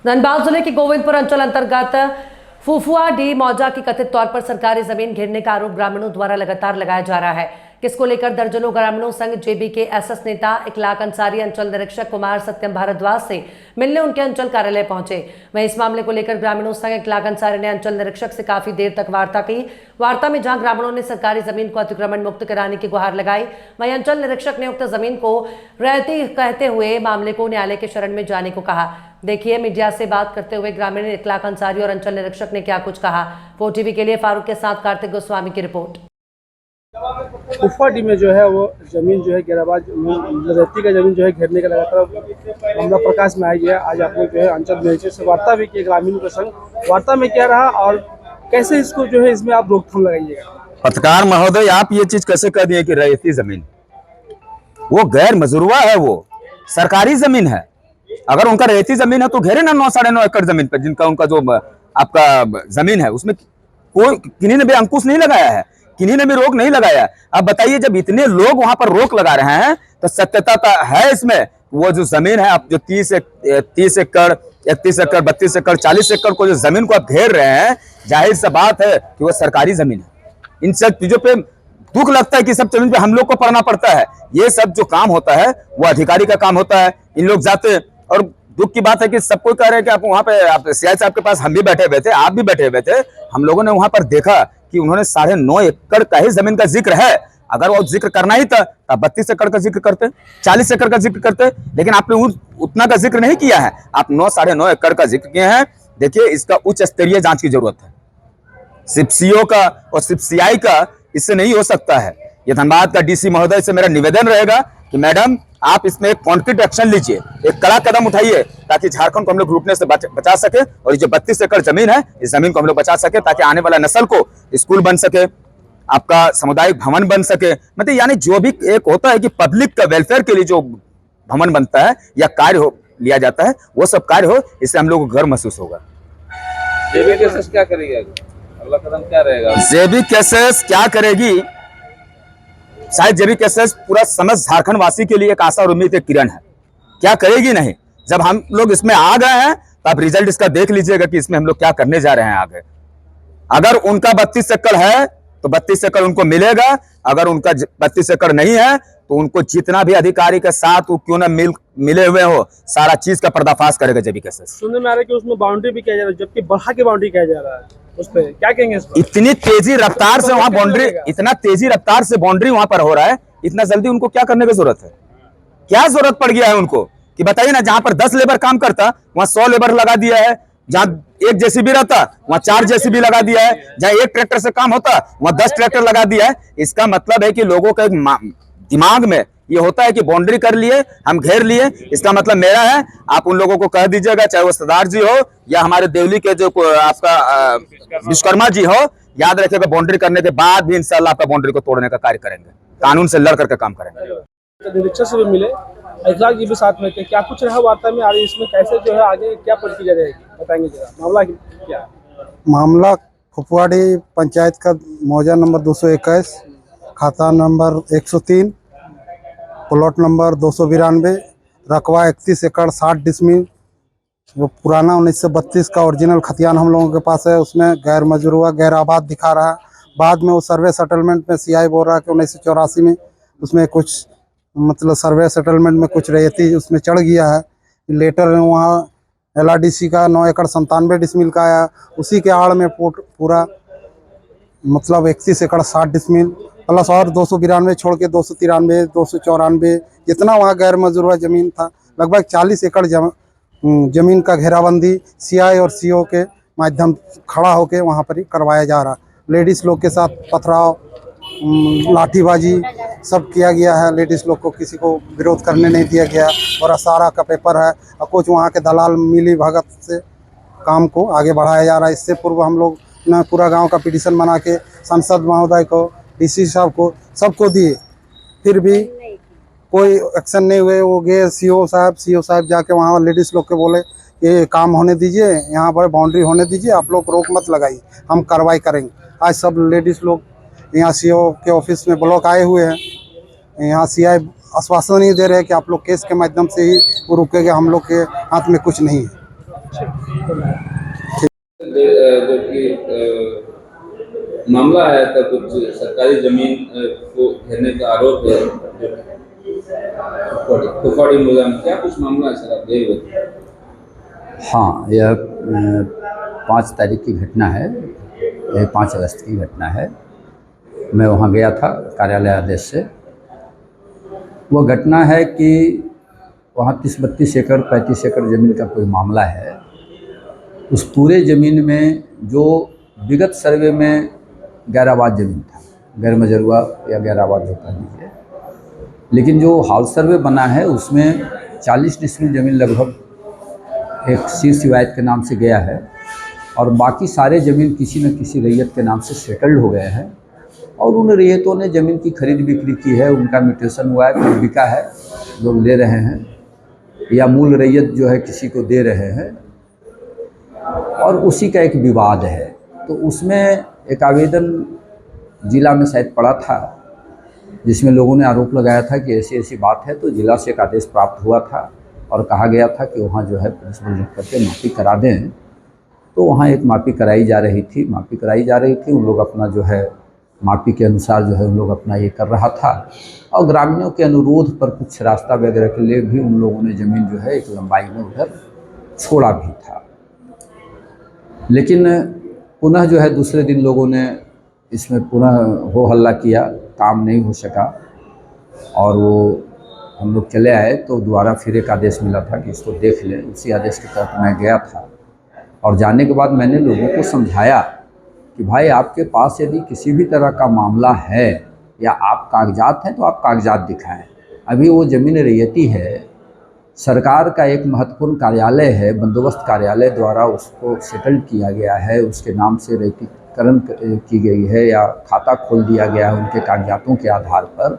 धनबाद जिले के गोविंदपुर अंचल अंतर्गत फुफुआडीह मौजा की कथित तौर पर सरकारी जमीन घेरने का आरोप ग्रामीणों द्वारा लगातार लगाया जा रहा है, जिसको लेकर दर्जनों ग्रामीणों संघ जेबी के एसएस नेता इखलाक अंसारी अंचल निरीक्षक कुमार सत्यम भारद्वाज से मिलने उनके अंचल कार्यालय पहुंचे। वहीं इस मामले को लेकर ग्रामीणों संघ इखलाक अंसारी ने अंचल निरीक्षक से काफी देर तक वार्ता की। वार्ता में जहां ग्रामीणों ने सरकारी जमीन को अतिक्रमण मुक्त कराने की गुहार लगाई, वहीं अंचल निरीक्षक ने उक्त जमीन को रहती कहते हुए मामले को न्यायालय के शरण में जाने को कहा। देखिए मीडिया से बात करते हुए ग्रामीण इखलाक अंसारी और अंचल निरीक्षक ने क्या कुछ कहा। वो टीवी के लिए फारूक के साथ कार्तिक गोस्वामी की रिपोर्ट। फुफुआडीह में जो है वो जमीन जो है गिराबाज रेती का जमीन जो है घेरने का लगातार मामला प्रकाश में आई है। आज आपने जो है अंचल निरीक्षक से वार्ता भी की ग्रामीणों के संग। वार्ता में क्या रहा और कैसे इसको जो है इसमें आप रोकथाम लगाइएगा। पत्रकार महोदय, आप ये चीज कैसे कह दिए कि रेती जमीन वो गैर मजरूआ है, वो सरकारी जमीन है। अगर उनका रेती जमीन है तो घेरे ना 9 साढ़े 9 एकड़ जमीन पर, जिनका उनका जो आपका जमीन है उसमें कोई किन्हीं ने भी अंकुश नहीं लगाया है, किन्हीं ने भी रोक नहीं लगाया। अब बताइए, जब इतने लोग वहां पर रोक लगा रहे हैं तो सत्यता है इसमें। वो जो जमीन है आप जो 30 एकड़ 31 एकड़ 32 एकड़ 40 एकड़ को जो जमीन को आप घेर रहे हैं, जाहिर सा बात है कि वो सरकारी जमीन है। इन सब चीजों पे दुख लगता है कि सब जमीन पे हम लोग को पढ़ना पड़ता है। ये सब जो काम होता है वो अधिकारी का काम होता है। इन लोग जाते, और दुख की बात है कि सब कोई कह रहे हैं कि आप वहां पे, आप सीआई साहब के पास हम भी बैठे हुए थे, आप भी बैठे हुए थे। हम लोगों ने वहां पर देखा कि उन्होंने 9.5 एकड़ का ही जमीन का जिक्र है। अगर वो जिक्र करना ही था तो 32 एकड़ का जिक्र करते, 40 एकड़ का जिक्र करते, लेकिन आपने उतना का जिक्र नहीं किया है। आप 9 साढ़े 9 एकड़ का जिक्र किए हैं। देखिए, इसका उच्च स्तरीय जांच की जरूरत है। सिर्फ सीओ का और सिर्फ सीआई का इससे नहीं हो सकता है। ये धनबाद का डीसी महोदय से मेरा निवेदन रहेगा कि मैडम, आप इसमें एक कॉन्क्रीट एक्शन लीजिए, एक कड़ा कदम उठाइए, ताकि झारखंड को हम लोग डूबने से बचा सके। और ये जो 32 एकड़ जमीन है, इस जमीन को हम लोग बचा सके, ताकि आने वाला नस्ल को स्कूल बन सके, आपका सामुदायिक भवन बन सके। मतलब यानी जो भी एक होता है कि पब्लिक का वेलफेयर के लिए जो भवन बनता है या कार्य लिया जाता है, वो सब कार्य हो, इससे हम लोग को गर्व महसूस होगा। जेबी केसेस क्या करेगी, अगला कदम क्या रहेगा? जेबी केसेस क्या करेगी? शायद जेबी केसेस पूरा समझ झारखंड वासी के लिए एक आशा और उम्मीद, एक किरण है। क्या करेगी नहीं। जब हम लोग इसमें आ गए हैं तो आप रिजल्ट इसका देख लीजिएगा कि इसमें हम लोग क्या करने जा रहे हैं आगे। अगर उनका 32 एकड़ है तो 32 एकड़ उनको मिलेगा। अगर उनका 32 एकड़ नहीं है तो उनको जितना भी अधिकारी के साथ वो क्यों ना मिले हुए हो, सारा चीज का पर्दाफाश करेगा जेबी केसेस। सुनने में आ रहा है कि उसमें बाउंड्री भी किया जा रहा है, जबकि बढ़ा के बाउंड्री किया जा रहा है। उस पे क्या कहेंगे? इतनी तेजी रफ्तार से वहां बाउंड्री, इतना तेजी रफ्तार से बाउंड्री वहां पर हो रहा है, इतना जल्दी उनको क्या करने की जरूरत है? क्या जरूरत पड़ गया है उनको कि बताइए ना। जहां पर 10 लेबर काम करता वहां 100 लेबर लगा दिया है। जहां 1 जेसीबी रहता वहां 4 जेसीबी लगा दिया है। जहां 1 ट्रैक्टर से काम होता वहां 10 ट्रैक्टर लगा दिया है। इसका मतलब है कि लोगों का एक दिमाग में ये होता है कि बाउंड्री कर लिए, हम घेर लिए, इसका मतलब मेरा है। आप उन लोगों को कह दीजिएगा, चाहे वो सरदार जी हो या हमारे देवली के जो आपका विश्वकर्मा जी हो, याद रखिएगा बाउंड्री करने के बाद भी इंशाल्लाह आपका बाउंड्री को तोड़ने का कार्य करेंगे, कानून से लड़ करके काम करेंगे। निरीक्षक से भी मिले, इखलाक जी भी साथ में थे। क्या कुछ रहा वार्ता में? और इसमें कैसे जो है आगे क्या प्रक्रिया रहेगी, बताएंगे जरा। मामला क्या? मामला फुफुआडीह पंचायत का मौजा नंबर 221, खाता नंबर 103, प्लॉट नंबर 292, रकबा 31 एकड़ 60 डिसमिल। वो पुराना 1932 का ओरिजिनल खतियान हम लोगों के पास है। उसमें गैर मजरूआ गैर आबाद दिखा रहा है। बाद में वो सर्वे सेटलमेंट में सीआई बोल रहा है कि 1984 में उसमें कुछ मतलब सर्वे सेटलमेंट में कुछ रेती उसमें चढ़ गया है। लेटर वहाँ LRDC का 9 एकड़ 97 डिसमिल का आया। उसी के आड़ में पूरा मतलब 31 एकड़ 60 डिसमिल प्लस और 292 छोड़ के 293 294 जितना वहाँ गैर मजरूआ ज़मीन था, लगभग 40 एकड़ जमीन का घेराबंदी सीआई और सीओ के माध्यम खड़ा होके वहाँ पर ही करवाया जा रहा। लेडीज़ लोग के साथ पथराव, लाठीबाजी सब किया गया है। लेडीज़ लोग को किसी को विरोध करने नहीं दिया गया। और असारा का पेपर है और कुछ वहाँ के दलाल मिली भगत से काम को आगे बढ़ाया जा रहा है। इससे पूर्व हम लोग ने पूरा गांव का पिटीशन बना के सांसद महोदय को, डीसी साहब को, सबको दिए, फिर भी कोई एक्शन नहीं हुए। वो गए सीओ साहब जाके वहाँ लेडीज़ लोग के बोले ये काम होने दीजिए, यहाँ पर बाउंड्री होने दीजिए, आप लोग रोक मत लगाइए, हम कार्रवाई करेंगे। आज सब लेडीज़ लोग यहाँ सीओ के ऑफिस में ब्लॉक आए हुए हैं। यहाँ सीआई आश्वासन नहीं दे रहे कि आप लोग केस के माध्यम से ही वो रुकेगा, हम लोग के हाथ में कुछ नहीं है। जो कि मामला आया था कुछ सरकारी जमीन को घेरने का आरोप है जो कुफवाड़ी मौजा में, क्या कुछ मामला है सर, आप यही बताइए। हाँ, यह 5 तारीख की घटना है, यह 5 अगस्त की घटना है। मैं वहाँ गया था कार्यालय आदेश से। वो घटना है कि वहाँ 30-32 एकड़ 35 एकड़ ज़मीन का कोई मामला है। उस पूरे ज़मीन में जो विगत सर्वे में गैराबाद ज़मीन था, गैर मजरूआ या गैराबाद जो कह लीजिए, लेकिन जो हाल सर्वे बना है उसमें 40 डिसमिल ज़मीन लगभग एक शीर्ष रिवायत के नाम से गया है और बाकी सारे ज़मीन किसी न किसी रैयत के नाम से सेटल्ड हो गए हैं और उन रैयतों ने ज़मीन की खरीद बिक्री की है, उनका म्यूटेशन हुआ है, फिर बिका है, लोग ले रहे हैं या मूल रैयत जो है किसी को दे रहे हैं और उसी का एक विवाद है। तो उसमें एक आवेदन जिला में शायद पड़ा था जिसमें लोगों ने आरोप लगाया था कि ऐसी ऐसी बात है, तो जिला से एक आदेश प्राप्त हुआ था और कहा गया था कि वहाँ जो है पुलिस बल रख करके मापी करा दें। तो वहाँ एक मापी कराई जा रही थी, उन लोग अपना जो है मापी के अनुसार जो है उन लोग अपना ये कर रहा था और ग्रामीणों के अनुरोध पर कुछ रास्ता वगैरह के लिए भी उन लोगों ने ज़मीन जो है एक लंबाई में उधर छोड़ा भी था। लेकिन पुनः जो है दूसरे दिन लोगों ने इसमें पुनः हो हल्ला किया, काम नहीं हो सका और वो हम लोग चले आए तो दोबारा फिर एक आदेश मिला था कि इसको देख लें। उसी आदेश के तहत मैं गया था और जाने के बाद मैंने लोगों को समझाया कि भाई आपके पास यदि किसी भी तरह का मामला है या आप कागजात हैं तो आप कागजात दिखाएं। अभी वो ज़मीन रैयती है, सरकार का एक महत्वपूर्ण कार्यालय है, बंदोबस्त कार्यालय द्वारा उसको सेटल किया गया है, उसके नाम से रैयतीकरण की गई है या खाता खोल दिया गया है उनके कागजातों के आधार पर।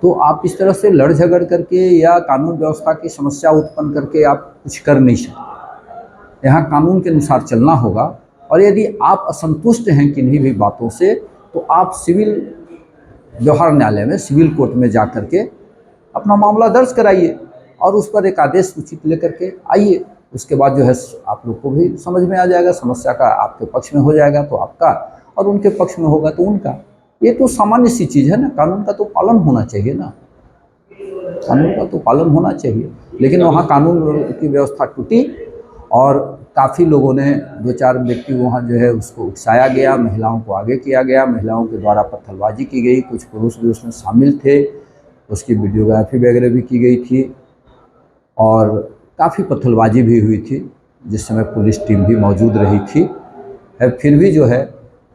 तो आप इस तरह से लड़ झगड़ करके या कानून व्यवस्था की समस्या उत्पन्न करके आप कुछ कर नहीं सकते। यहाँ कानून के अनुसार चलना होगा और यदि आप असंतुष्ट हैं किन्हीं भी बातों से तो आप सिविल व्यवहार न्यायालय में, सिविल कोर्ट में जा कर के अपना मामला दर्ज कराइए और उस पर एक आदेश उचित लेकर के आइए। उसके बाद जो है आप लोग को भी समझ में आ जाएगा, समस्या का आपके पक्ष में हो जाएगा तो आपका और उनके पक्ष में होगा तो उनका। ये तो सामान्य सी चीज़ है ना, कानून का तो पालन होना चाहिए ना, कानून का तो पालन होना चाहिए। लेकिन वहाँ कानून की व्यवस्था टूटी और काफ़ी लोगों ने 2-4 व्यक्ति वहाँ जो है उसको उकसाया गया, महिलाओं को आगे किया गया, महिलाओं के द्वारा पत्थरबाजी की गई, कुछ पुरुष भी उसमें शामिल थे, उसकी वीडियोग्राफी वगैरह भी की गई थी और काफ़ी पत्थरबाजी भी हुई थी जिस समय पुलिस टीम भी मौजूद रही थी। फिर भी जो है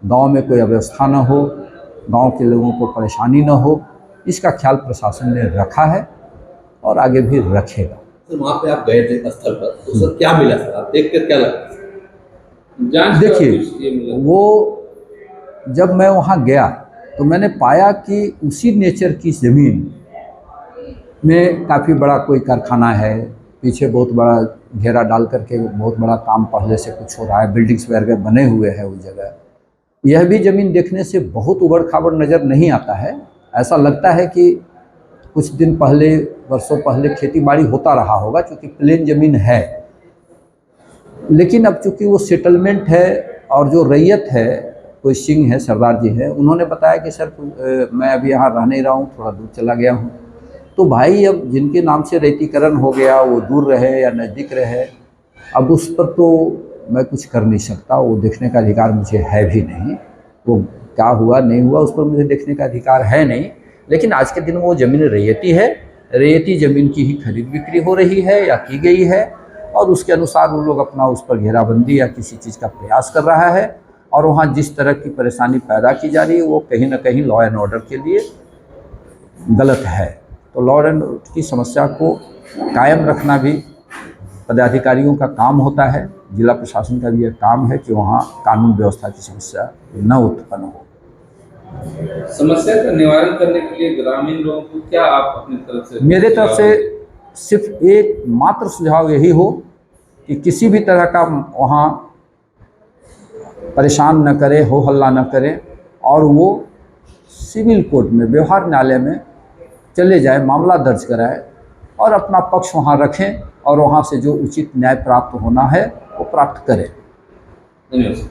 गांव में कोई अव्यवस्था न हो, गांव के लोगों को परेशानी न हो, इसका ख्याल प्रशासन ने रखा है और आगे भी रखेगा। तो वहाँ पे आप गए थे स्थल पर, तो सर क्या मिला सर, आप देख कर क्या लगा? देखिए, वो जब मैं वहाँ गया तो मैंने पाया कि उसी नेचर की ज़मीन में काफ़ी बड़ा कोई कारखाना है, पीछे बहुत बड़ा घेरा डाल करके बहुत बड़ा काम पहले से कुछ हो रहा है, बिल्डिंग्स वगैरह बने हुए हैं उस जगह। यह भी ज़मीन देखने से बहुत उबड़ खाबड़ नज़र नहीं आता है, ऐसा लगता है कि कुछ दिन पहले, वर्षों पहले खेती बाड़ी होता रहा होगा क्योंकि प्लेन ज़मीन है। लेकिन अब चूँकि वो सेटलमेंट है और जो रैयत है, कोई सिंह है, सरदार जी है, उन्होंने बताया कि सर मैं अभी यहाँ रह नहीं रहा हूँ, थोड़ा दूर चला गया हूँ। तो भाई अब जिनके नाम से रैयतीकरण हो गया वो दूर रहे या नज़दीक रहे, अब उस पर तो मैं कुछ कर नहीं सकता, वो देखने का अधिकार मुझे है भी नहीं। वो क्या हुआ नहीं हुआ उस पर मुझे देखने का अधिकार है नहीं। लेकिन आज के दिन वो ज़मीन रैयती है, रैयती ज़मीन की ही खरीद बिक्री हो रही है या की गई है और उसके अनुसार वो लोग अपना उस पर घेराबंदी या किसी चीज़ का प्रयास कर रहा है और वहाँ जिस तरह की परेशानी पैदा की जा रही है वो कहीं ना कहीं लॉ एंड ऑर्डर के लिए गलत है। तो लॉ एंड ऑर्डर की समस्या को कायम रखना भी पदाधिकारियों का काम होता है, जिला प्रशासन का भी यह काम है कि वहाँ कानून व्यवस्था की समस्या न उत्पन्न हो। समस्या का निवारण करने के लिए ग्रामीण लोगों को क्या आप अपनी तरफ से? मेरे तरफ से सिर्फ एक मात्र सुझाव यही हो कि किसी भी तरह का वहाँ परेशान न करें, हो हल्ला न करें और वो सिविल कोर्ट में, व्यवहार न्यायालय में चले जाए, मामला दर्ज कराए और अपना पक्ष वहाँ रखें और वहाँ से जो उचित न्याय प्राप्त होना है वो प्राप्त करें। धन्यवाद।